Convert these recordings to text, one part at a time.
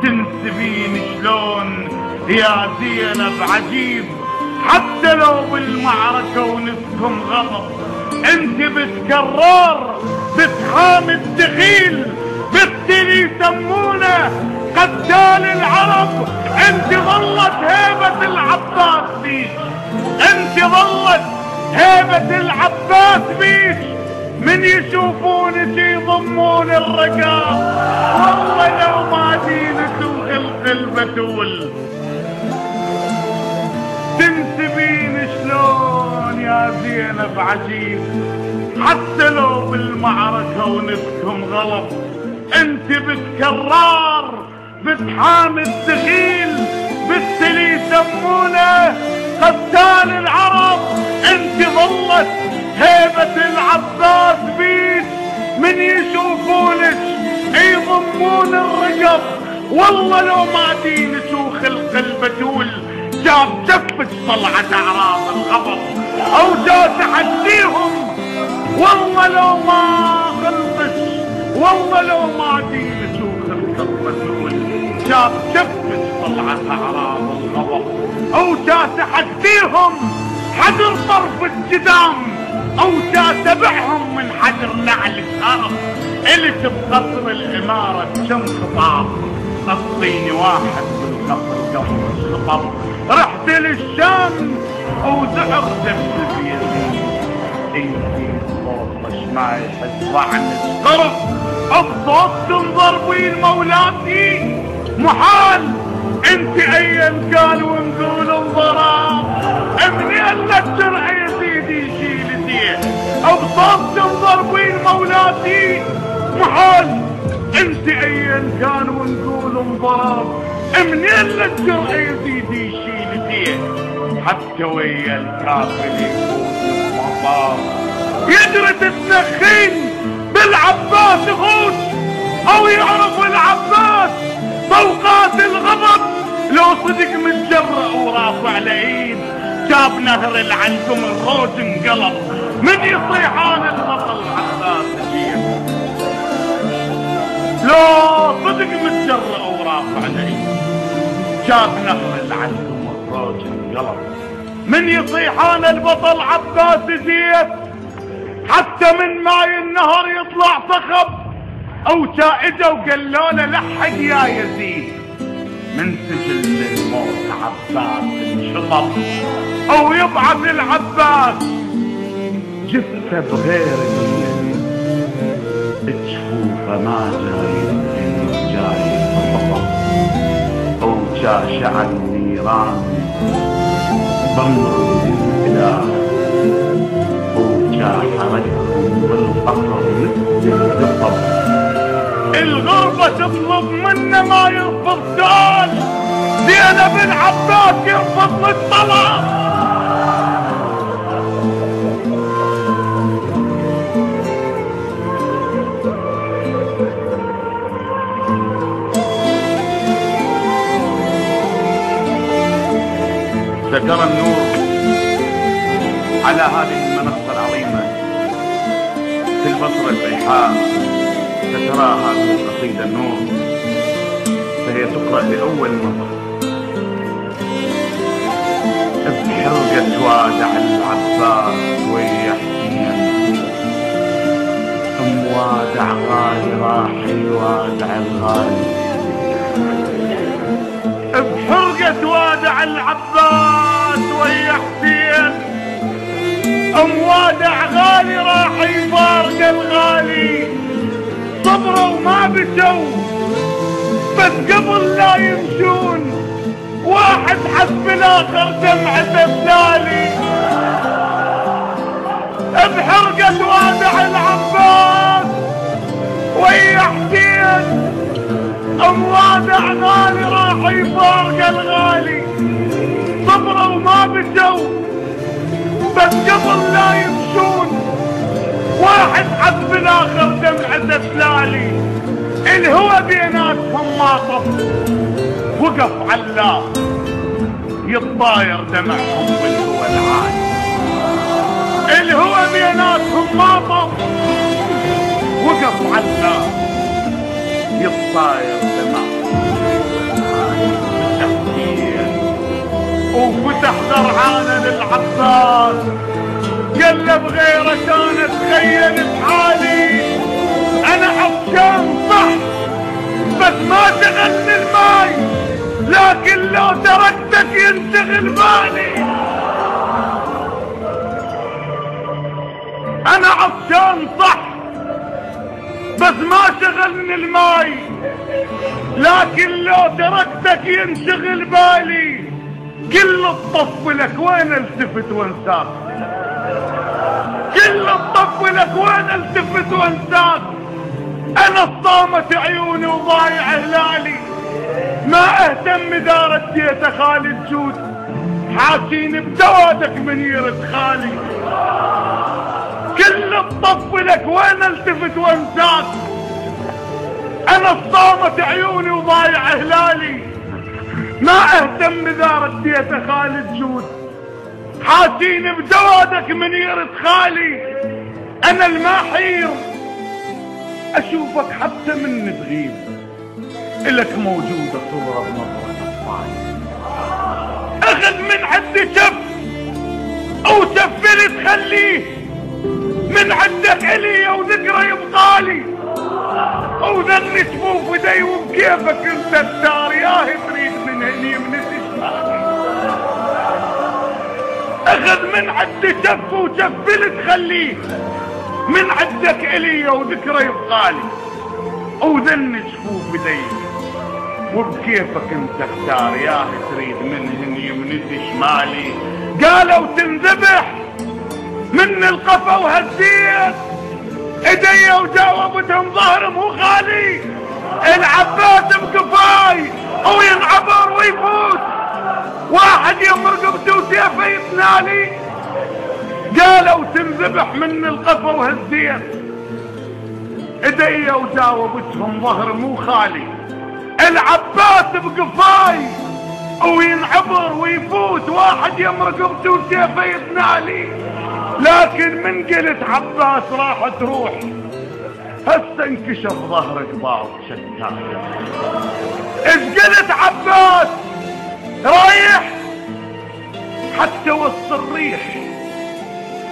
تنسبين شلون يا زينب عجيب، حتى لو بالمعركة ونفسكم غضب انت بتكرر بتحامي الدخيل، بالتلي يسمونه قتال العرب. انت ظلت هيبة العباس بيك، انت ظلت هيبة العباس بيك، من يشوفونك يضمون الرقاب. والله لو ما دينك وخلق البتول تنسبين شلون يا زينب عجيب، حتى لو بالمعركة ونفسكم غلط انت بتكرار بتحامي الدخيل، بالتلي يسمونه قتال العرب. انت ظلت هيبة العباس بيك، من يشوفونك يضمون الرقب. والله لو ما دينك وخلق البتول جاب جفت طلعت اعراض الغضب او جاء تحديهم. والله لو ما خلقش، والله لو ما دينك وخلق البتول جاب جفت طلعت اعراض الغضب او جاء تحديهم. حجر طرف الجدام او جاء تبعهم من حجر نعل الارض. الك بقصر الامارة كم خطاب، قصيني واحد بالقصر قبل الخطب. رحت للشام وزعر دم في يدي، انتي صوتش ما يحس ضعن الشرف، بصوت تنضربين مولاتي محال. انت ايا كان ونقول انضراب، منين لك جرح يا سيدي يشيل يديه، بصوت تنضربين مولاتي محال. انت ايا كان ونقول انضراب، منين لك جرح يا سيدي يشيل يديه، حتى ويا الكافر يفوت المطار. يجري تتنخين بالعباس يغوص، او يعرف العباس فوقات الغضب. لو صدق متجرأ ورافع الايد، جاب نهر العنكم الروج انقلب، من يصيحان البطل عباس فيه. لو صدق متجرأ ورافع الايد، جاب نهر العنكم الروج انقلب، من يصيحان البطل عباس زيت. حتى من ماي النهر يطلع صخب، او جائزة وقالوا له لحق يا يزيد، من سجل الموت عباس انشطب، او يبعث العباس جثة بغير اليد، تشوفه ما جاي فقط، او جاشع النيران ضمر الاله، او جاحرتهم بالقصر مثل القصر. الغربة تطلب منا ما يرفض سؤال، زينب العباس يرفض للطلب. ذكر النور على هذه المنصة العظيمة في البصرة البيحاء، سترى هذه القصيدة النور، فهي تقرأ لأول مرة بحلقة وادع العباس ويا حسين. وادع غالي راح يوادع الغالي، بحلقة وادع العباس ويا حسين. وادع غالي راح يفارق الغالي، صبروا وما بشوا بس قبل لا يمشون، واحد حسب الاخر دمعته بتالي. بحرقة وادع العباس ويا حسين، وادع غالي راح يفارق الغالي، صبروا وما بشوا بس قبل لا يمشون، واحد حسب الاخر دمعته بتالي. الهوى بيناتهم ماطف وقف علاه، يتطاير دمعهم بالهوى العالي. الهوى بيناتهم ماطف وقف علاه، يتطاير دمعهم بالهوى وفتح ذرعانه للعباس قال له بغيرك انا اتخيل بحالي، انا عطشان صح بس ما شغلني الماي، لكن لو تركتك ينشغل بالي. انا عطشان صح بس ما شغلني الماي، لكن لو تركتك ينشغل بالي. كل الطف لك وين التفت وانساك، كل الطف لك وين التفت وانساك. انا صامت عيوني وضايع هلالي، ما اهتم اذا رديت خالي الجود، حاشيني بجوادك من يرد خالي. كل الطف لك وين التفت وانساك. انا صامت عيوني وضايع هلالي، ما اهتم اذا رديت خالي الجود، حاشيني بجوادك من يرد خالي. انا الماحير اشوفك حتى من تغيب، الك موجودة صورة بنظرة اطفالي. اخذ من عندي شف او شفلي تخليه، من عندك الي وذكرى يبقالي، وذني شفوف ايدي وبكيفك انت الدار ياهي تريد من هني من الشمال. اخذ من عندي شف وشفلي تخليه، من عندك الي وذكرى يبقالي، وذني شفوف ايدي وبكيفك انت اختار ياهي تريد من هني من شمالي. قالوا تنذبح من القفا وهديت ايدي وجاوبتهم ظهر مو خالي. العباس بقفاي وينعبر ويفوت، واحد يمرق بسيفه يتنالي. قالوا تنذبح من القفا وهديت ايدي وجاوبتهم ظهر مو خالي. العباس بقفاي وينعبر ويفوت، واحد يمرق بسيفه يتنالي. لكن من قلت عباس راح تروح، هسه انكشف ظهر قباض شتان. ايش قلت عباس رايح حتى وسط الريح،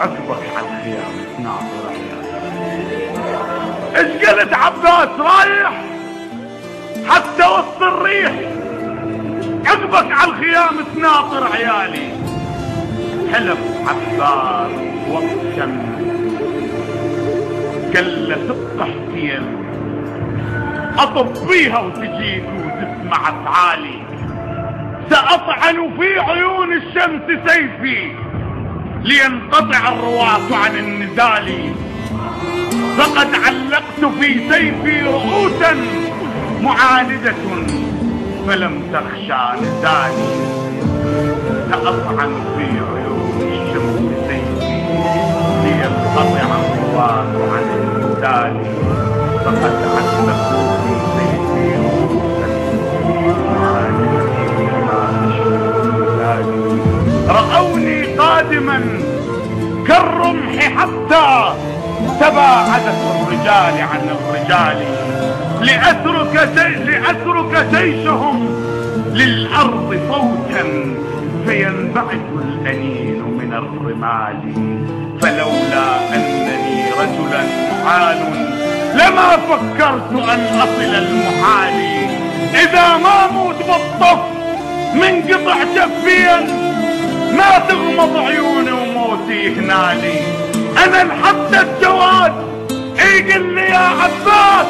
عقبك على الخيام تناظر عيالي. ايش قلت عباس رايح حتى وسط الريح، عقبك على الخيام تناطر عيالي. حلف عباس وقت شمس قال له تبقى حسين اطب فيها وتجيك وتسمع افعالي. ساطعن في عيون الشمس سيفي لينقطع الرواة عن النزال، فقد علقت في سيفي رؤوسا معاندة فلم تخشى نزالي. سأطعن في عيون الشمس سيفي لينقطع الرواة عن النزال، فقد علقت في سيفي رؤوسا معاندة فلم تخشى نزالي. رأوني قادما كالرمح حتى تباعدت الرجال عن الرجال، لأترك جيشهم للأرض صوتا فينبعث الأنين من الرمال. فلولا أنني رجلا محال لما فكرت أن أصل المحال. إذا ما موت بالطف من قطع شفين ما تغمض عيوني وموتي هنالي. أنا لحتى الجواد يقول لي يا عباس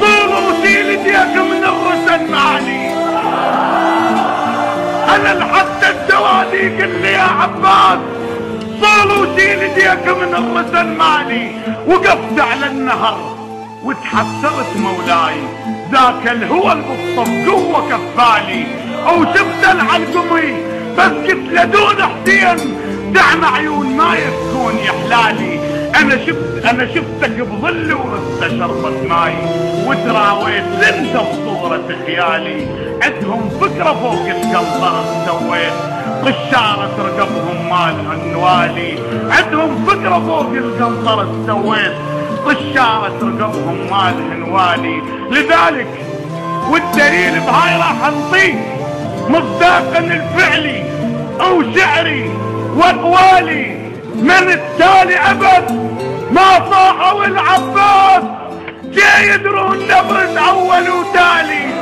صور وشيل يديك من الرسن مالي. أنا لحتى الجواد يقول لي يا عباس صور وشيل يديك من الرسن مالي. وقفت على النهر وتحسرت مولاي، ذاك الهوى بالطف قوة كفالي. وشفت العلقمي بس قلت له دون حسين دعم عيون ما يسكون يحلالي. انا شفتك بظل ورثت شربت ماي، وتراويت انت بصورة خيالي. عندهم فكرة فوق القنطرة سويت قشارة رقبهم مالها النوالي. عندهم فكرة فوق القنطرة سويت قشارة رقبهم مالها نوالي. لذلك والدليل بهاي راح نطيك مصداقا الفعلي وشعري واقوالي من التالي ابد ما صاحوا العباس جاي يدرون نبرد اول وتالي.